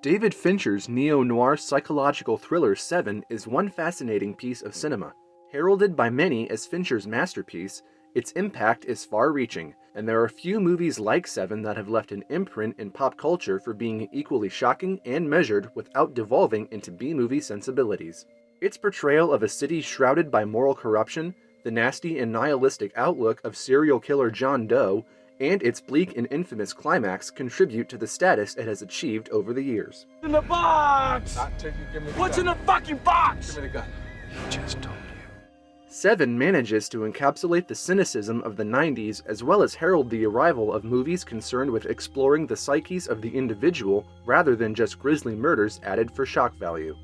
David Fincher's neo-noir psychological thriller Se7en is one fascinating piece of cinema. Heralded by many as Fincher's masterpiece, its impact is far-reaching, and there are few movies like Se7en that have left an imprint in pop culture for being equally shocking and measured without devolving into B-movie sensibilities. Its portrayal of a city shrouded by moral corruption, the nasty and nihilistic outlook of serial killer John Doe, and its bleak and infamous climax contribute to the status it has achieved over the years. In the box! What's in the fucking box? Give me the gun. He just told you. Se7en manages to encapsulate the cynicism of the 90s as well as herald the arrival of movies concerned with exploring the psyches of the individual rather than just grisly murders added for shock value.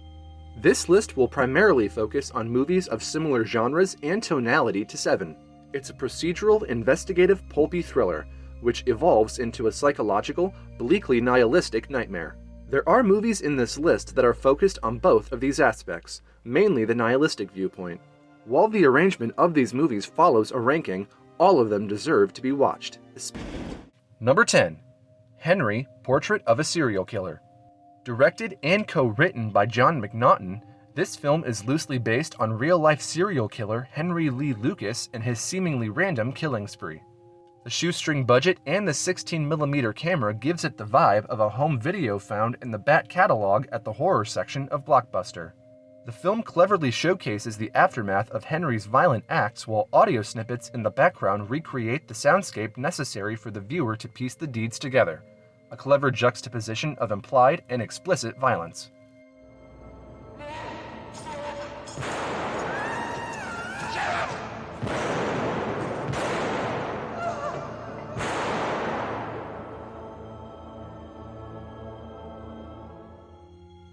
This list will primarily focus on movies of similar genres and tonality to Se7en. It's a procedural, investigative, pulpy thriller, which evolves into a psychological, bleakly nihilistic nightmare. There are movies in this list that are focused on both of these aspects, mainly the nihilistic viewpoint. While the arrangement of these movies follows a ranking, all of them deserve to be watched. Number 10. Henry, Portrait of a Serial Killer. Directed and co-written by John McNaughton, this film is loosely based on real-life serial killer Henry Lee Lucas and his seemingly random killing spree. The shoestring budget and the 16mm camera gives it the vibe of a home video found in the back catalog at the horror section of Blockbuster. The film cleverly showcases the aftermath of Henry's violent acts while audio snippets in the background recreate the soundscape necessary for the viewer to piece the deeds together, a clever juxtaposition of implied and explicit violence.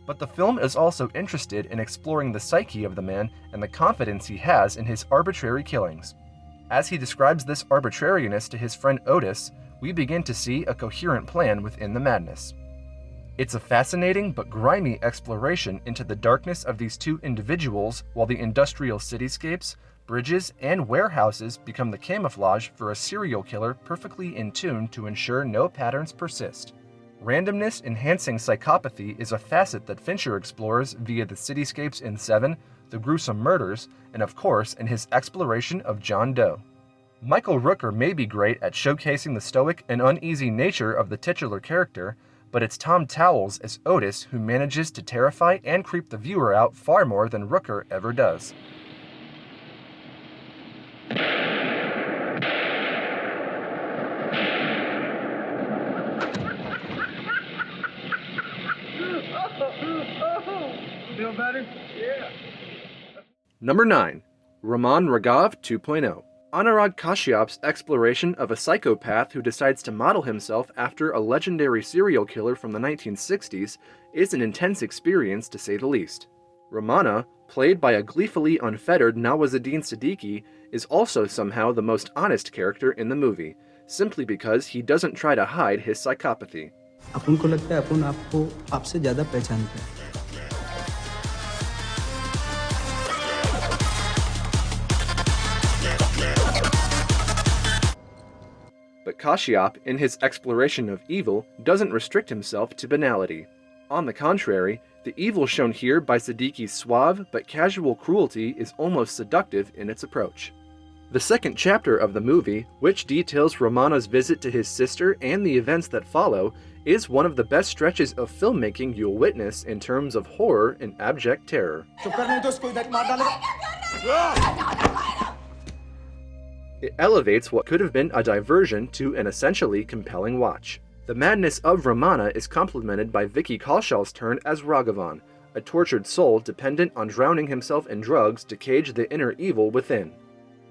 But the film is also interested in exploring the psyche of the man and the confidence he has in his arbitrary killings. As he describes this arbitrariness to his friend Otis, we begin to see a coherent plan within the madness. It's a fascinating but grimy exploration into the darkness of these two individuals while the industrial cityscapes, bridges, and warehouses become the camouflage for a serial killer perfectly in tune to ensure no patterns persist. Randomness enhancing psychopathy is a facet that Fincher explores via the cityscapes in Se7en, the gruesome murders, and of course in his exploration of John Doe. Michael Rooker may be great at showcasing the stoic and uneasy nature of the titular character, but it's Tom Towles as Otis who manages to terrify and creep the viewer out far more than Rooker ever does. Feel better? Yeah. Number 9. Raman Raghav 2.0. Anurag Kashyap's exploration of a psychopath who decides to model himself after a legendary serial killer from the 1960s is an intense experience to say the least. Ramana, played by a gleefully unfettered Nawazuddin Siddiqui, is also somehow the most honest character in the movie, simply because he doesn't try to hide his psychopathy. अपन को लगता है अपन आपको आपसे ज़्यादा पहचानते हैं। But Kashyap, in his exploration of evil, doesn't restrict himself to banality. On the contrary, the evil shown here by Siddiqui's suave but casual cruelty is almost seductive in its approach. The second chapter of the movie, which details Ramana's visit to his sister and the events that follow, is one of the best stretches of filmmaking you'll witness in terms of horror and abject terror. It elevates what could have been a diversion to an essentially compelling watch. The madness of Ramana is complemented by Vicky Kaushал's turn as Raghavan, a tortured soul dependent on drowning himself in drugs to cage the inner evil within.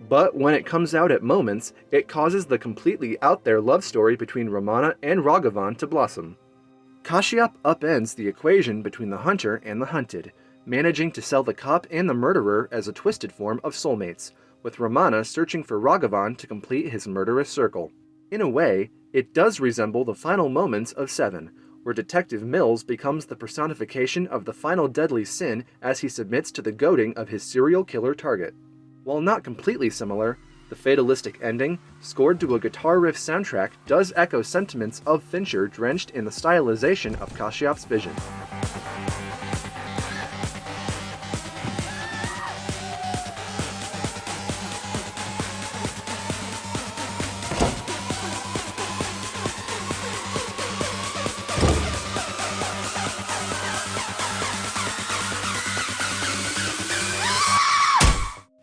But when it comes out at moments, it causes the completely out-there love story between Ramana and Raghavan to blossom. Kashyap upends the equation between the hunter and the hunted, managing to sell the cop and the murderer as a twisted form of soulmates, with Ramana searching for Raghavan to complete his murderous circle. In a way, it does resemble the final moments of Se7en, where Detective Mills becomes the personification of the final deadly sin as he submits to the goading of his serial killer target. While not completely similar, The fatalistic ending, scored to a guitar riff soundtrack, does echo sentiments of Fincher drenched in the stylization of Kashyap's vision.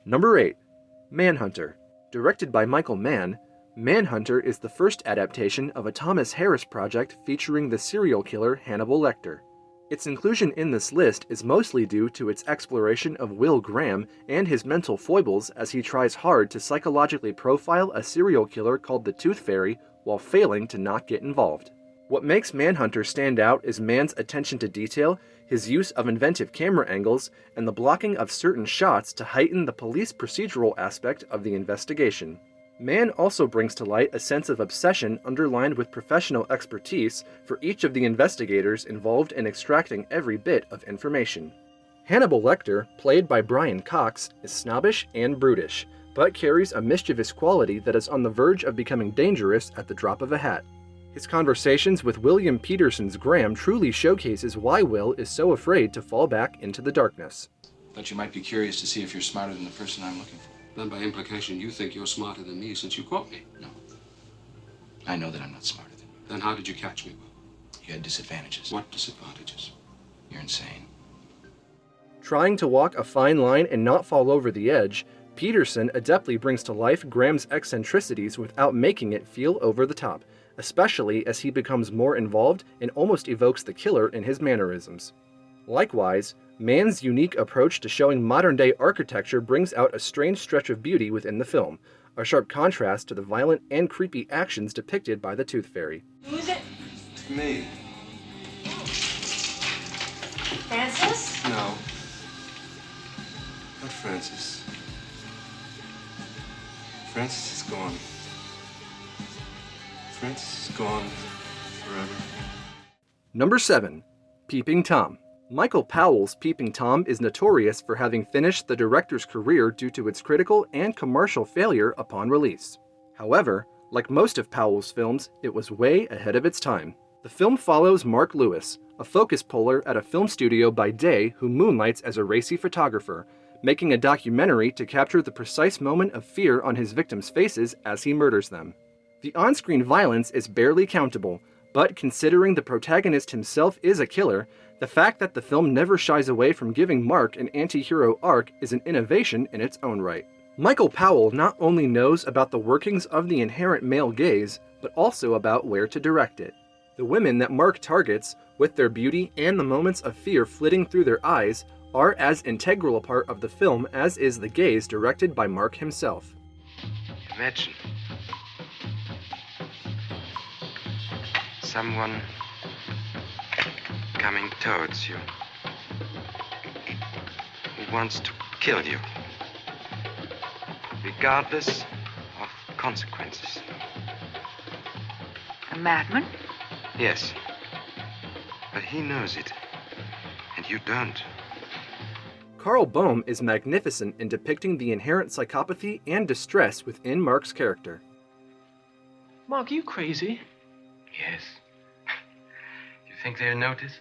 Number 8. Manhunter. Directed by Michael Mann, Manhunter is the first adaptation of a Thomas Harris project featuring the serial killer Hannibal Lecter. Its inclusion in this list is mostly due to its exploration of Will Graham and his mental foibles as he tries hard to psychologically profile a serial killer called the Tooth Fairy while failing to not get involved. What makes Manhunter stand out is Mann's attention to detail, his use of inventive camera angles, and the blocking of certain shots to heighten the police procedural aspect of the investigation. Mann also brings to light a sense of obsession underlined with professional expertise for each of the investigators involved in extracting every bit of information. Hannibal Lecter, played by Brian Cox, is snobbish and brutish, but carries a mischievous quality that is on the verge of becoming dangerous at the drop of a hat. His conversations with William Peterson's Graham truly showcases why Will is so afraid to fall back into the darkness. Thought you might be curious to see if you're smarter than the person I'm looking for. Then by implication, you think you're smarter than me since you caught me. No. I know that I'm not smarter than you. Then how did you catch me, Will? You had disadvantages. What disadvantages? You're insane. Trying to walk a fine line and not fall over the edge, Peterson adeptly brings to life Graham's eccentricities without making it feel over the top, especially as he becomes more involved and almost evokes the killer in his mannerisms. Likewise, Mann's unique approach to showing modern-day architecture brings out a strange stretch of beauty within the film, a sharp contrast to the violent and creepy actions depicted by the Tooth Fairy. Who is it? It's me. Francis? No. Not Francis. Francis is gone. Francis is gone forever. Number 7. Peeping Tom. Michael Powell's Peeping Tom is notorious for having finished the director's career due to its critical and commercial failure upon release. However, like most of Powell's films, it was way ahead of its time. The film follows Mark Lewis, a focus puller at a film studio by day who moonlights as a racy photographer, making a documentary to capture the precise moment of fear on his victims' faces as he murders them. The on-screen violence is barely countable, but considering the protagonist himself is a killer, the fact that the film never shies away from giving Mark an anti-hero arc is an innovation in its own right. Michael Powell not only knows about the workings of the inherent male gaze, but also about where to direct it. The women that Mark targets, with their beauty and the moments of fear flitting through their eyes, are as integral a part of the film as is the gaze directed by Mark himself. Imagine someone coming towards you who wants to kill you, regardless of consequences. A madman? Yes, but he knows it, and you don't. Carl Boehm is magnificent in depicting the inherent psychopathy and distress within Mark's character. Mark, are you crazy? Yes. You think they'll notice?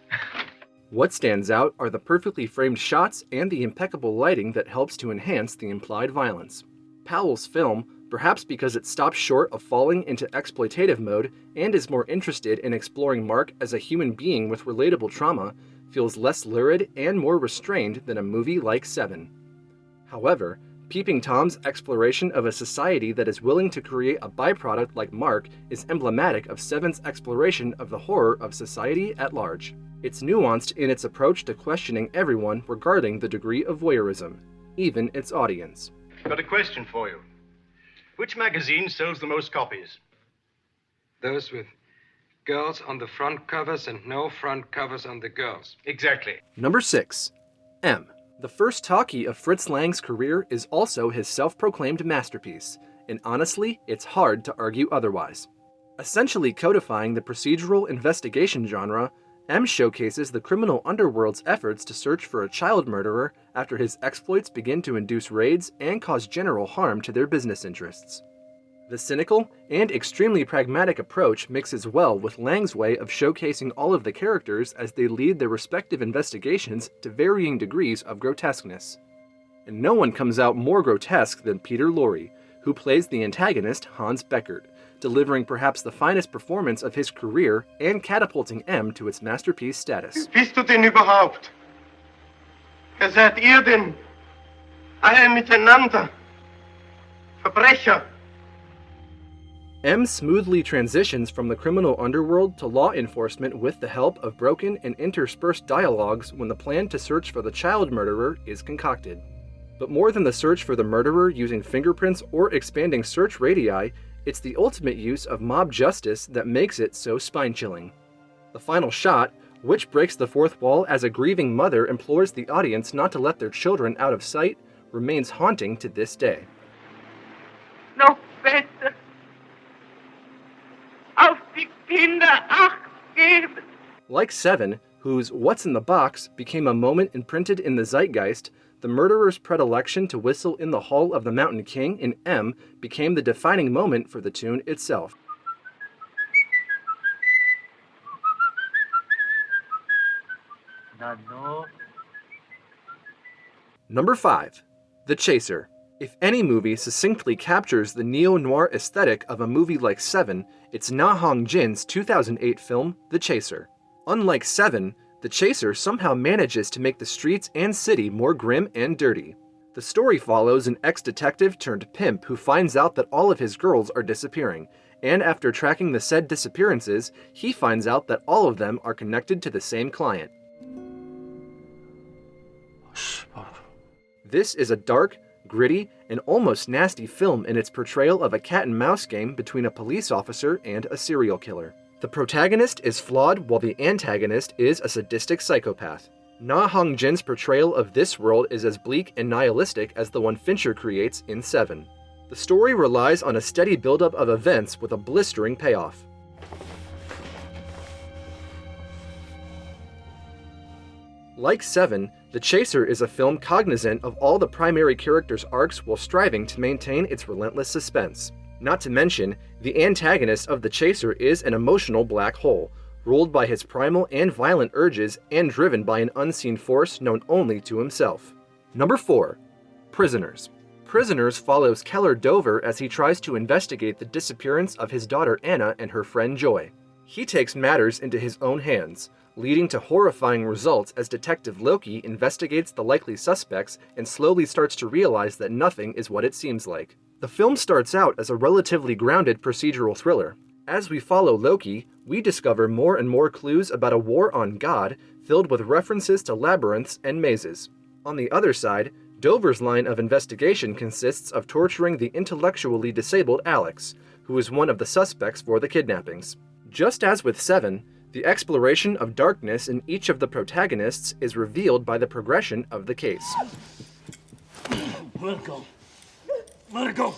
What stands out are the perfectly framed shots and the impeccable lighting that helps to enhance the implied violence. Powell's film, perhaps because it stops short of falling into exploitative mode and is more interested in exploring Mark as a human being with relatable trauma, feels less lurid and more restrained than a movie like Se7en. However, Peeping Tom's exploration of a society that is willing to create a byproduct like Mark is emblematic of Se7en's exploration of the horror of society at large. It's nuanced in its approach to questioning everyone regarding the degree of voyeurism, even its audience. Got a question for you. Which magazine sells the most copies? Those with girls on the front covers and no front covers on the girls. Exactly. Number 6. M. The first talkie of Fritz Lang's career is also his self-proclaimed masterpiece, and honestly, it's hard to argue otherwise. Essentially codifying the procedural investigation genre, M showcases the criminal underworld's efforts to search for a child murderer after his exploits begin to induce raids and cause general harm to their business interests. The cynical and extremely pragmatic approach mixes well with Lang's way of showcasing all of the characters as they lead their respective investigations to varying degrees of grotesqueness. And no one comes out more grotesque than Peter Lorre, who plays the antagonist Hans Beckert, delivering perhaps the finest performance of his career and catapulting M to its masterpiece status. Bist du denn überhaupt? Wer seid ihr denn? Alle miteinander. Verbrecher. M smoothly transitions from the criminal underworld to law enforcement with the help of broken and interspersed dialogues when the plan to search for the child murderer is concocted. But more than the search for the murderer using fingerprints or expanding search radii, it's the ultimate use of mob justice that makes it so spine-chilling. The final shot, which breaks the fourth wall as a grieving mother implores the audience not to let their children out of sight, remains haunting to this day. Noch besser. Auf die Kinder Acht geben. Like Se7en, whose What's in the Box became a moment imprinted in the zeitgeist, the murderer's predilection to whistle in the Hall of the Mountain King in M became the defining moment for the tune itself. Number 5. The Chaser. If any movie succinctly captures the neo-noir aesthetic of a movie like Se7en, it's Na Hong-jin's 2008 film, The Chaser. Unlike Se7en, The Chaser somehow manages to make the streets and city more grim and dirty. The story follows an ex-detective turned pimp who finds out that all of his girls are disappearing, and after tracking the said disappearances, he finds out that all of them are connected to the same client. This is a dark, gritty, and almost nasty film in its portrayal of a cat-and-mouse game between a police officer and a serial killer. The protagonist is flawed while the antagonist is a sadistic psychopath. Na Hong-jin's portrayal of this world is as bleak and nihilistic as the one Fincher creates in Se7en. The story relies on a steady buildup of events with a blistering payoff. Like Se7en, The Chaser is a film cognizant of all the primary characters' arcs while striving to maintain its relentless suspense. Not to mention, the antagonist of The Chaser is an emotional black hole, ruled by his primal and violent urges and driven by an unseen force known only to himself. Number 4. Prisoners. Prisoners follows Keller Dover as he tries to investigate the disappearance of his daughter Anna and her friend Joy. He takes matters into his own hands, leading to horrifying results as Detective Loki investigates the likely suspects and slowly starts to realize that nothing is what it seems like. The film starts out as a relatively grounded procedural thriller. As we follow Loki, we discover more and more clues about a war on God filled with references to labyrinths and mazes. On the other side, Dover's line of investigation consists of torturing the intellectually disabled Alex, who is one of the suspects for the kidnappings. Just as with Se7en, the exploration of darkness in each of the protagonists is revealed by the progression of the case. Let it go. Let it go.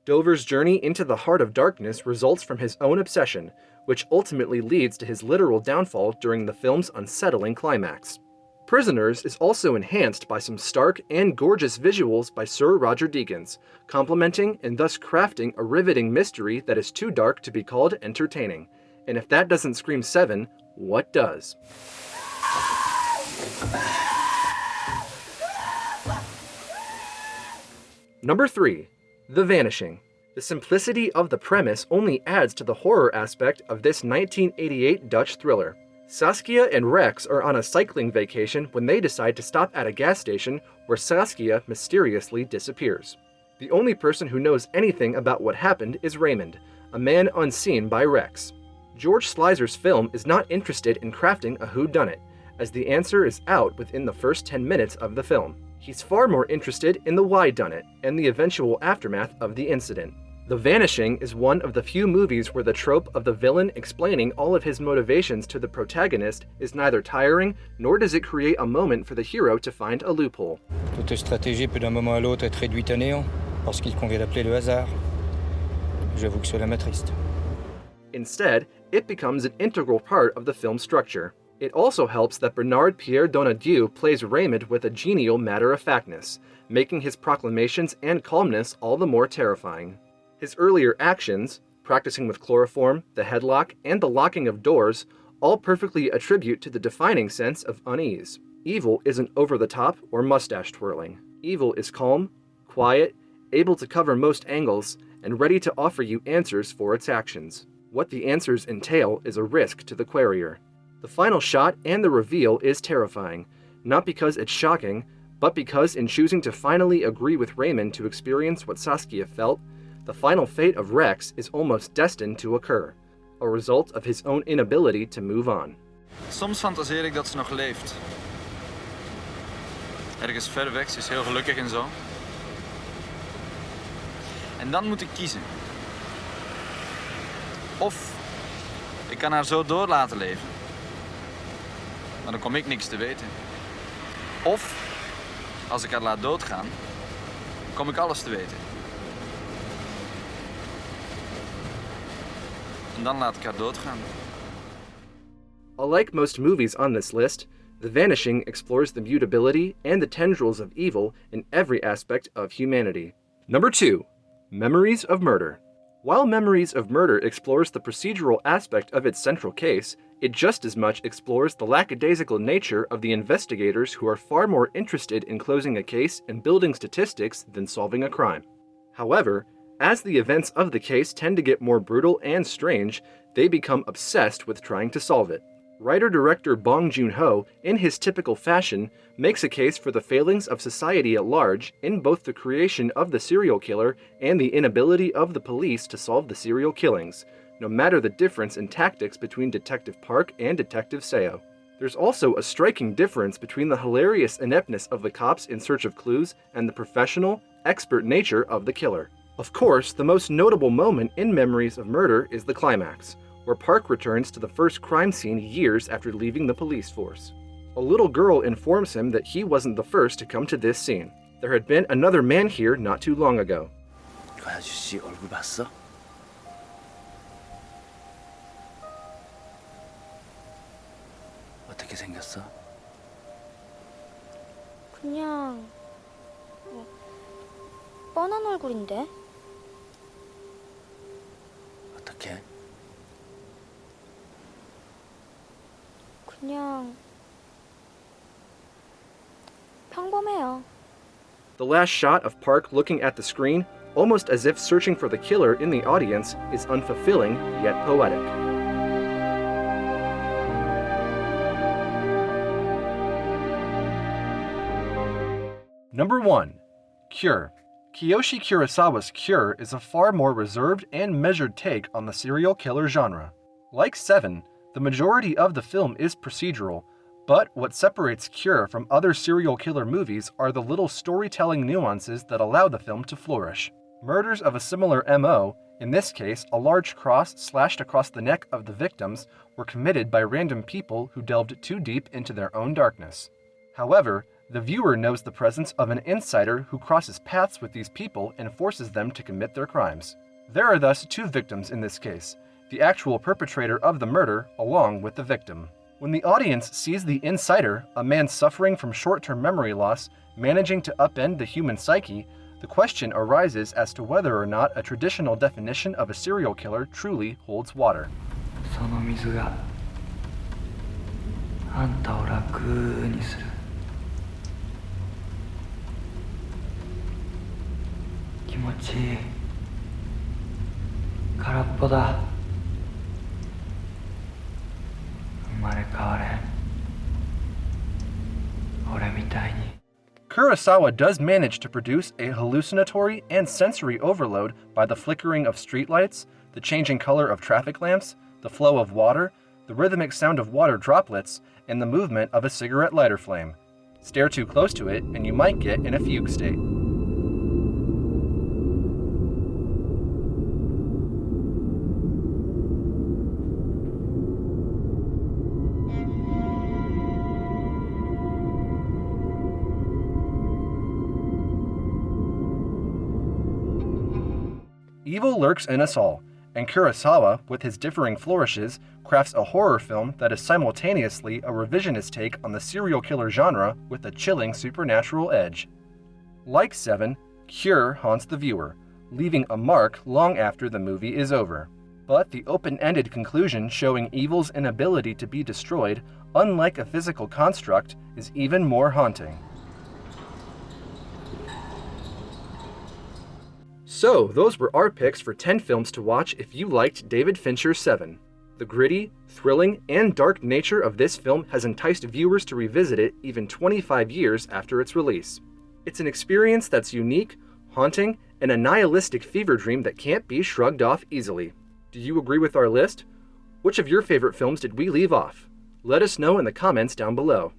Dover's journey into the heart of darkness results from his own obsession, which ultimately leads to his literal downfall during the film's unsettling climax. Prisoners is also enhanced by some stark and gorgeous visuals by Sir Roger Deakins, complementing and thus crafting a riveting mystery that is too dark to be called entertaining. And if that doesn't scream Se7en, what does? Number 3. The Vanishing. The simplicity of the premise only adds to the horror aspect of this 1988 Dutch thriller. Saskia and Rex are on a cycling vacation when they decide to stop at a gas station where Saskia mysteriously disappears. The only person who knows anything about what happened is Raymond, a man unseen by Rex. George Slizer's film is not interested in crafting a whodunit, as the answer is out within the first 10 minutes of the film. He's far more interested in the why-done-it and the eventual aftermath of the incident. The Vanishing is one of the few movies where the trope of the villain explaining all of his motivations to the protagonist is neither tiring, nor does it create a moment for the hero to find a loophole. Toute stratégie peut d'un moment à l'autre être réduite à néant, parce qu'il convient d'appeler le hasard. J'avoue que cela m'attriste. Instead, it becomes an integral part of the film's structure. It also helps that Bernard Pierre Donadieu plays Raymond with a genial matter-of-factness, making his proclamations and calmness all the more terrifying. His earlier actions, practicing with chloroform, the headlock, and the locking of doors, all perfectly attribute to the defining sense of unease. Evil isn't over-the-top or mustache twirling. Evil is calm, quiet, able to cover most angles, and ready to offer you answers for its actions. What the answers entail is a risk to the querier. The final shot and the reveal is terrifying, not because it's shocking, but because in choosing to finally agree with Raymond to experience what Saskia felt, the final fate of Rex is almost destined to occur, a result of his own inability to move on. Soms fantaseer ik dat ze nog leeft. Ergens ver weg, ze is heel gelukkig en zo. En dan moet ik kiezen. Of ik kan haar zo door laten leven. Maar dan kom ik niks te weten. Of als ik haar laat doodgaan, kom ik alles te weten. En dan laat ik haar doodgaan. Unlike most movies on this list, The Vanishing explores the mutability and the tendrils of evil in every aspect of humanity. Number 2. Memories of Murder. While Memories of Murder explores the procedural aspect of its central case, it just as much explores the lackadaisical nature of the investigators who are far more interested in closing a case and building statistics than solving a crime. However, as the events of the case tend to get more brutal and strange, they become obsessed with trying to solve it. Writer-director Joon-ho, in his typical fashion, makes a case for the failings of society at large in both the creation of the serial killer and the inability of the police to solve the serial killings, no matter the difference in tactics between Detective Park and Detective Seo. There's also a striking difference between the hilarious ineptness of the cops in search of clues and the professional, expert nature of the killer. Of course, the most notable moment in Memories of Murder is the climax, where Park returns to the first crime scene years after leaving the police force. A little girl informs him that he wasn't the first to come to this scene. There had been another man here not too long ago. 그 아저씨 얼굴 봤어? 어떻게 생겼어? 그냥 뻔한 얼굴인데. 어떻게? 그냥 평범해요. The last shot of Park looking at the screen, almost as if searching for the killer in the audience, is unfulfilling yet poetic. Number 1. Cure. Kiyoshi Kurosawa's Cure is a far more reserved and measured take on the serial killer genre. Like Se7en, the majority of the film is procedural, but what separates Cure from other serial killer movies are the little storytelling nuances that allow the film to flourish. Murders of a similar MO, in this case a large cross slashed across the neck of the victims, were committed by random people who delved too deep into their own darkness. However, the viewer knows the presence of an insider who crosses paths with these people and forces them to commit their crimes. There are thus two victims in this case, the actual perpetrator of the murder along with the victim. When the audience sees the insider, a man suffering from short-term memory loss, managing to upend the human psyche, the question arises as to whether or not a traditional definition of a serial killer truly holds water. その水があんたを楽にする。気持ちいい。空っぽだ。生まれ変われん。俺みたいに。Kurosawa does manage to produce a hallucinatory and sensory overload by the flickering of streetlights, the changing color of traffic lamps, the flow of water, the rhythmic sound of water droplets, and the movement of a cigarette lighter flame. Stare too close to it, and you might get in a fugue state. Evil lurks in us all, and Kurosawa, with his differing flourishes, crafts a horror film that is simultaneously a revisionist take on the serial killer genre with a chilling supernatural edge. Like Seven, Cure haunts the viewer, leaving a mark long after the movie is over. But the open-ended conclusion showing evil's inability to be destroyed, unlike a physical construct, is even more haunting. So, those were our picks for 10 films to watch if you liked David Fincher's Seven. The gritty, thrilling, and dark nature of this film has enticed viewers to revisit it even 25 years after its release. It's an experience that's unique, haunting, and a nihilistic fever dream that can't be shrugged off easily. Do you agree with our list? Which of your favorite films did we leave off? Let us know in the comments down below.